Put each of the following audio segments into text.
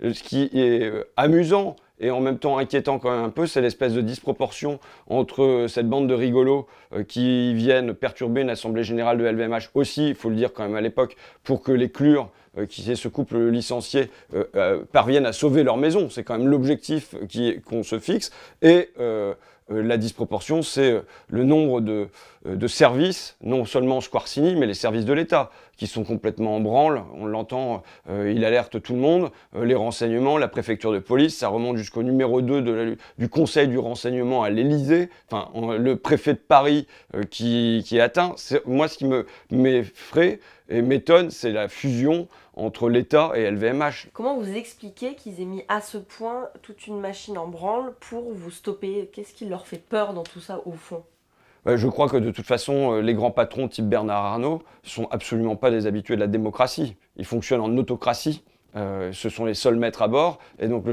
Ce qui est amusant et en même temps inquiétant quand même un peu, c'est l'espèce de disproportion entre cette bande de rigolos qui viennent perturber une assemblée générale de LVMH aussi, il faut le dire quand même à l'époque, pour que les Clure, qui est ce couple licencié, parviennent à sauver leur maison. C'est quand même l'objectif qu'on se fixe. Et la disproportion, c'est le nombre de services, non seulement Squarcini, mais les services de l'État, qui sont complètement en branle. On l'entend, il alerte tout le monde, les renseignements, la préfecture de police, ça remonte jusqu'au numéro 2 du Conseil du renseignement à l'Élysée, enfin, le préfet de Paris qui est atteint. Moi, ce qui m'effraie et m'étonne, c'est la fusion entre l'État et LVMH. Comment vous expliquez qu'ils aient mis à ce point toute une machine en branle pour vous stopper? Qu'est-ce qui leur fait peur dans tout ça au fond? Je crois que de toute façon, les grands patrons type Bernard Arnault ne sont absolument pas des habitués de la démocratie. Ils fonctionnent en autocratie. Ce sont les seuls maîtres à bord. Et donc,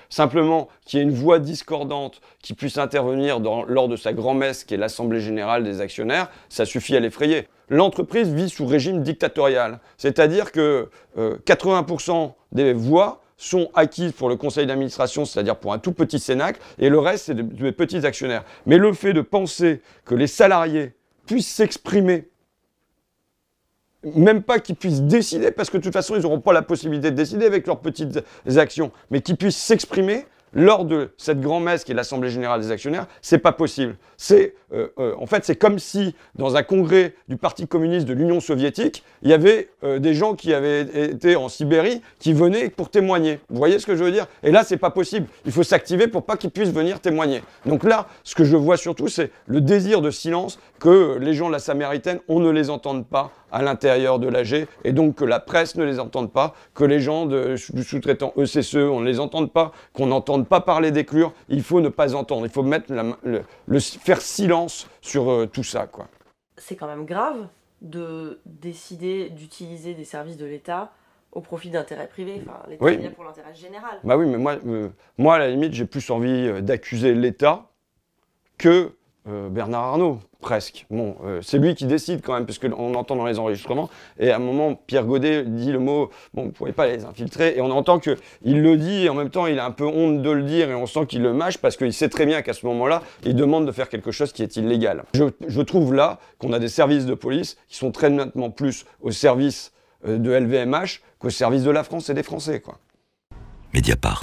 simplement qu'il y ait une voix discordante qui puisse intervenir lors de sa grand-messe, qui est l'Assemblée générale des actionnaires, ça suffit à l'effrayer. L'entreprise vit sous régime dictatorial. C'est-à-dire que 80% des voix sont acquises pour le conseil d'administration, c'est-à-dire pour un tout petit cénacle, et le reste, c'est des petits actionnaires. Mais le fait de penser que les salariés puissent s'exprimer, même pas qu'ils puissent décider, parce que de toute façon, ils n'auront pas la possibilité de décider avec leurs petites actions, mais qu'ils puissent s'exprimer lors de cette grand-messe qui est l'Assemblée générale des actionnaires, c'est pas possible. En fait, c'est comme si, dans un congrès du Parti communiste de l'Union soviétique, il y avait des gens qui avaient été en Sibérie qui venaient pour témoigner. Vous voyez ce que je veux dire? Et là, c'est pas possible. Il faut s'activer pour pas qu'ils puissent venir témoigner. Donc là, ce que je vois surtout, c'est le désir de silence que les gens de la Samaritaine, on ne les entende pas à l'intérieur de l'AG, et donc que la presse ne les entende pas, que les gens du sous-traitant ECCE, on ne les entende pas, qu'on n'entende pas parler des Clure. Il faut ne pas entendre. Il faut mettre faire silence sur tout ça, quoi. C'est quand même grave de décider d'utiliser des services de l'État au profit d'intérêts privés. Enfin, l'État Oui. est là pour l'intérêt général. Bah oui, mais moi à la limite, j'ai plus envie d'accuser l'État que Bernard Arnault, presque. Bon, c'est lui qui décide quand même, parce qu'on entend dans les enregistrements, et à un moment, Pierre Godet dit le mot « bon, vous ne pouvez pas les infiltrer », et on entend qu'il le dit, et en même temps, il a un peu honte de le dire, et on sent qu'il le mâche, parce qu'il sait très bien qu'à ce moment-là, il demande de faire quelque chose qui est illégal. Je trouve là qu'on a des services de police qui sont très nettement plus au service de LVMH qu'au service de la France et des Français, quoi. Mediapart.